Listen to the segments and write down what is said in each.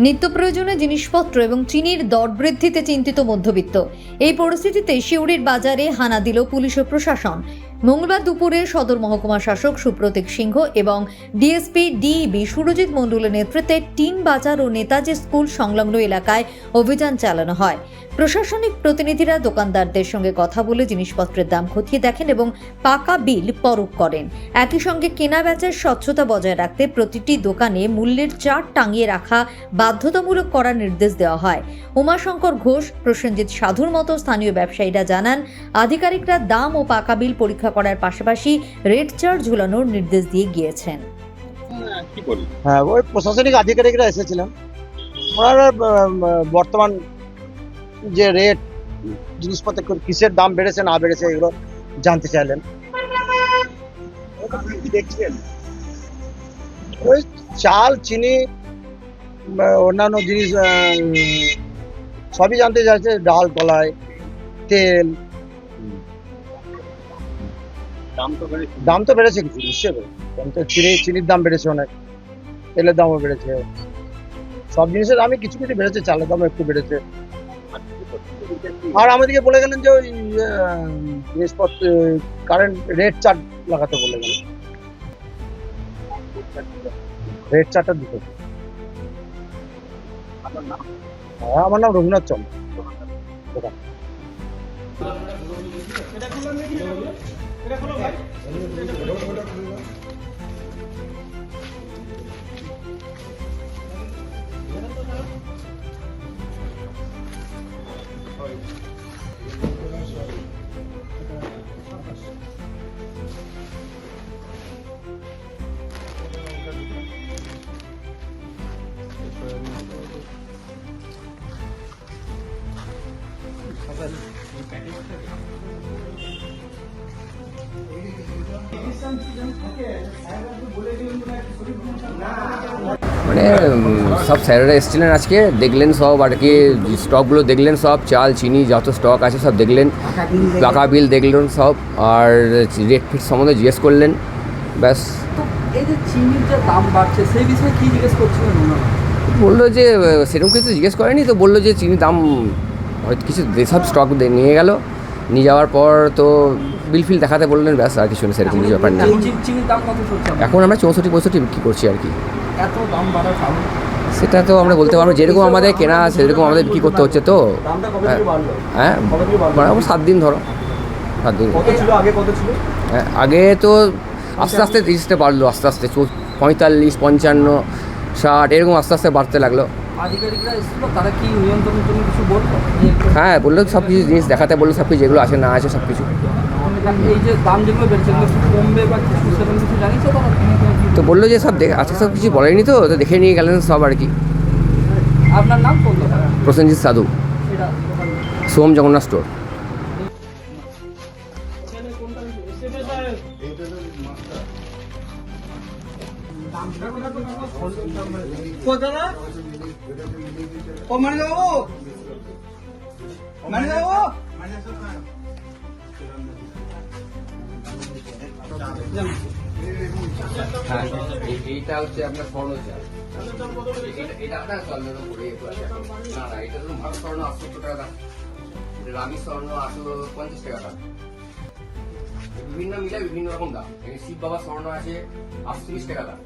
নিত্য প্রয়োজনীয় জিনিসপত্র এবং চিনির দর বৃদ্ধিতে চিন্তিত মধ্যবিত্ত। এই পরিস্থিতিতে সিউড়ির বাজারে হানা দিল পুলিশ ও প্রশাসন। মঙ্গলবার দুপুরে সদর মহকুমা শাসক সুপ্রতীক সিংহ এবং ডিএসপি ডিইবি সুরজিৎ মণ্ডলের নেতৃত্বে টিন বাজার ও নেতাজি স্কুল সংলগ্ন এলাকায় অভিযান চালানো হয়। প্রশাসনিক প্রতিনিধিরা দোকানদারদের সঙ্গে কথা বলে জিনিসপত্রের দাম খতিয়ে দেখেন এবং পাকা বিল পরখ করেন। একই সঙ্গে কেনা বেচার স্বচ্ছতা বজায় রাখতে প্রতিটি দোকানে মূল্যের চার্ট টাঙিয়ে রাখা বাধ্যতামূলক করার নির্দেশ দেওয়া হয়। উমাশঙ্কর ঘোষ, প্রসেনজিৎ সাধুর মতো স্থানীয় ব্যবসায়ীরা জানান, আধিকারিকরা দাম ও পাকা বিল পরীক্ষা করার পাশাপাশি রেট চার্ট ঝুলানোর নির্দেশ দিয়ে গিয়েছেন। হ্যাঁ, ওই প্রশাসনিক আধিকারিকরা এসেছিলেন, ওনারা বর্তমান যে রেট জিনিসপত্র কিসের দাম বেড়েছে না বেড়েছে এগুলো জানতে চাইলেন। দেখছেন ওই চাল, চিনি, অন্যান্য জিনিস সবই জানতে চাইছে, ডাল, কলাই, তেল। দাম তো বেড়েছে কিছু, নিশ্চয়ই চিনির দাম বেড়েছে, অনেক তেলের দামও বেড়েছে, সব জিনিসের দামই কিছু কিছু বেড়েছে, চালের দামও একটু বেড়েছে। আর আমাদেরকে বলে গেলেন যে ওই জিনিসপত্র কারেন্ট রেট চার্ট লাগাতে বলে গেলেন, রেট চার্টটা দিতে। আমার নাম রঘুনাথ চন্দ্র। মানে সব স্যারেরা এসেছিলেন আজকে, দেখলেন সব আর কি, স্টকগুলো দেখলেন, সব চাল চিনি যত স্টক আছে সব দেখলেন, টাকা বিল দেখলেন সব, আর রেট ফিট সম্বন্ধে জিজ্ঞেস করলেন, ব্যাস। এই যে চিনির যে দাম বাড়ছে সেই বিষয়ে কি জিজ্ঞেস করছিলেন ওনারা? বললো যে সেরকম কিছু জিজ্ঞেস করেনি, তো বললো যে চিনির দাম হয়তো কিছু সব স্টক নিয়ে গেল, নিয়ে যাওয়ার পর তো বিল ফিল দেখাতে বললেন, ব্যাস, আর কিছু না, সেরকম কিছু ব্যাপার নেই। চিনির দাম কত চলছে এখন আমরা 64-65 বিক্রি করছি আর কি। এত দাম বাড়ার কারণ? সেটা তো আমরা বলতে পারবো, যেরকম আমাদের কেনা সেরকম আমাদের বিক্রি করতে হচ্ছে। তো দামটা কবে থেকে বাড়লো? হ্যাঁ, কবে থেকে বাড়লো? মোটামুটি 7 দিন ধরো, 7 দিন। কত ছিল আগে, কত ছিল? হ্যাঁ, আগে তো আস্তে আস্তে জিনিসটা বাড়লো, আস্তে আস্তে 45, 55, 60 এরকম আস্তে আস্তে বাড়তে লাগলো। আধিকারিকরা এসেছিল, তারা কি নিয়ন্ত্রণের জন্য কিছু বললো? হ্যাঁ, বললো সব কিছু জিনিস দেখাতে, বললো সব কিছু যেগুলো আছে না আছে সব কিছু। এই যে দাম যেগুলো বেড়েছে এগুলো একটু কমবে বা কিছু সেরকম কিছু জানিয়েছে তারা? তো বললো যে সব আজকে সব কিছু বলেনি, তো দেখে নিয়ে গেলেন সব আর কি। আপনার নাম কোন দোকান? প্রসেনজিৎ সাধু, এটা সোম জগন্নাথ স্টোর। হ্যাঁ, এইটা হচ্ছে আপনার স্বর্ণ চাল, এটা আপনার স্বর্ণের উপরে না না, এটা ধরুন ভারত স্বর্ণ 800 টাকা দাম, রামি স্বর্ণ 850 টাকা দাম, বিভিন্ন মিলে বিভিন্ন রকম দাম। শিব বাবা স্বর্ণ আছে 38 টাকা দাম।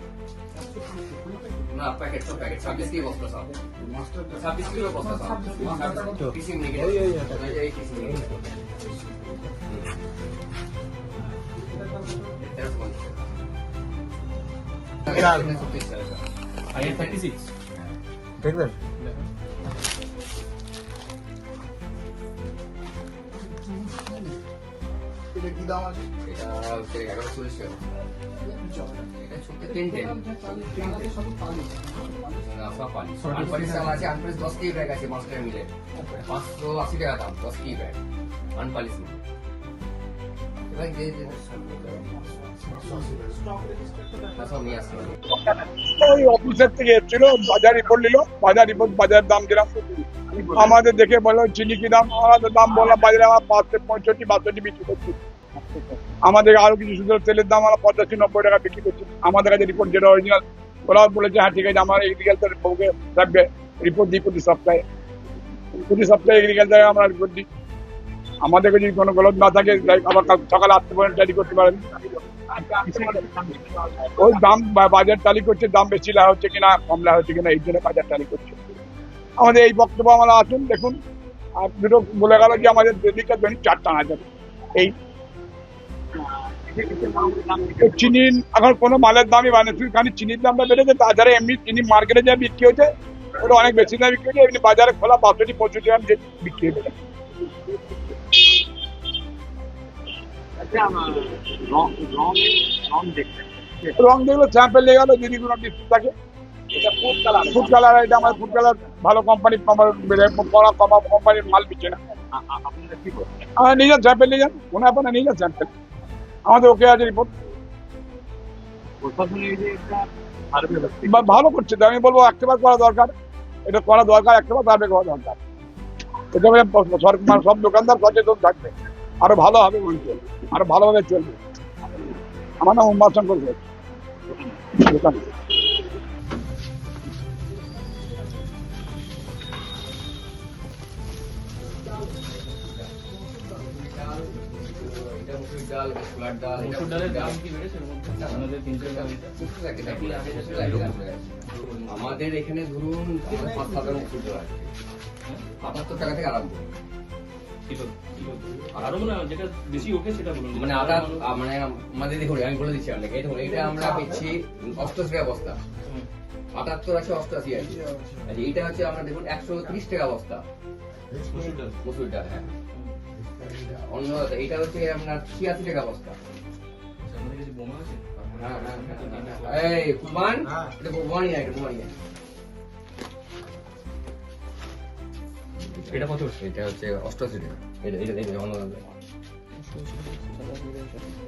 না, প্যাকেট সব প্যাকেট 26 কি বস্তা সব 26 কিলো বস্তা সব পিসি নিয়ে এই পিসি নিয়ে দেখবেন এটা কি দাম আছে? এটা হচ্ছে 1140 টাকা। এটা ছোট 10 সব পানি আনপালিশ চাল আছে, আনপালিশ 10 কেজি ব্যাগ আছে, মাস্টার মিলে 580 টাকা দাম, 10 কেজি ব্যাগ আনপালিশ মিলে। এবার যে সব নিয়ে আসতে হবে। ওই অফিসের থেকে এসেছিল, বাজার রিপোর্ট নিল, বাজার রিপোর্ট বাজার দাম দিলাম, আমাদের দেখে বললো চিনি কি দাম, আমাদের দাম বললাম বাজারে আমার 65-62 বিক্রি করছি। আমাদের আরো কিছু শুধু তেলের দাম আমরা 85-90 টাকা বিক্রি করছি। আমাদের কাছে রিপোর্ট যেটা অরিজিনাল ওরা বলেছে হ্যাঁ ঠিক আছে আমার এগ্রিকালচার বউকে রাখবে, রিপোর্ট দিই প্রতি সপ্তাহে এগ্রিকালচারে আমরা রিপোর্ট দিই। আমাদের যদি কোনো গলত না থাকে আবার সকালে 8টা পর্যন্ত ট্যালি করতে পারেন। ওই দাম বাজার টালি করছে, দাম বেশি লা হচ্ছে কিনা কমলা হচ্ছে কিনা এই জন্য বাজার টালি করছে। আমাদের এই বক্তব্য আমরা আসুন দেখুন, আর দুটো বলে গেল যে আমাদের দিদিকে জমি 4 টানা যাবে। এই চিনি এখন কোনো মালের দামই বাড়ে, খালি চিনির দামটা বেড়েছে, তাছাড়া এমনি চিনি মার্কেটে যা বিক্রি হচ্ছে ওটা অনেক বেশি দামে বিক্রি হচ্ছে, এমনি বাজারে খোলা 62-65 গ্রাম যে বিক্রি হচ্ছে। রং দেখলো স্যাম্পেল লেগে গেলো, যদি কোনো ডিসপুট থাকে। ফুড কালার, এটা আমার ফুড কালার ভালো কোম্পানি, কোম্পানির মাল বিচ্ছে না। আমার নিজের স্যাম্পেল নিয়ে যান, কোনো ব্যাপার না, নিজের স্যাম্পেল আমাদের ওকে আছে রিপোর্ট। ভালো করছে তো, আমি বলবো একটাবার করা দরকার, এটা করা দরকার, একটাবার সার্ভে করা দরকার। সব দোকানদার সচেতন থাকবে, আরো ভালো হবে, আরো ভালোভাবে চলবে। আমার নাম উমাশঙ্কর ঘোষ। এটা মুসুর ডাল, ছোলার ডাল, মসুর ডালের দাম কি বেড়েছে আমাদের 300 টাকা আমাদের এখানে ধরুন 5-7 মুসুর ডাল আছে 75 টাকা থেকে আরম্ভ। আরো মানে যেটা বেশি ওকে সেটা বলুন। মানে আদা মানে আমাদের দেখুন আমি বলে দিচ্ছি আপনাকে, এই দেখুন এটা আমরা পেয়েছি 88 টাকা বস্তা, 78 আছে, 88 আছে। আর এইটা হচ্ছে আমরা দেখুন 130 টাকা বস্তা মুসুর ডাল। হ্যাঁ, অন্য এইটা হচ্ছে আপনার 86 টাকা বস্তা। আমাদের কাছে বোমা আছে। এই কুরবান, এটা কুরবানি না, এটা কুরবানি না। এটা কত? এটা হচ্ছে 88 টাকা। এটা অন্য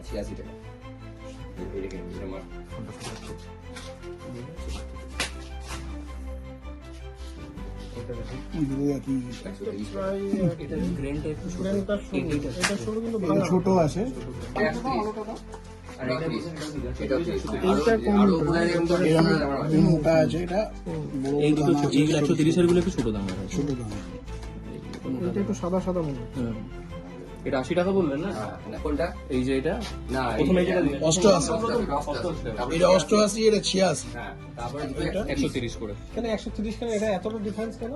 86 টাকা। এটা আমার ছোট আছে মোটা আছে, এটা এই দুটো 130 গুলো একটু ছোট দাম। ছোট দাম, এটা একটু সাদা সাদা মনে হয়। এটা 80 টাকা বললেন না? কোনটা? এই যে এটা না, প্রথমে যেটা দিলেন 88, এটা 88, এটা 86। হ্যাঁ, তারপরে 130 করে। কেন 130 কেন? এটা এতটা ডিফারেন্স কেন?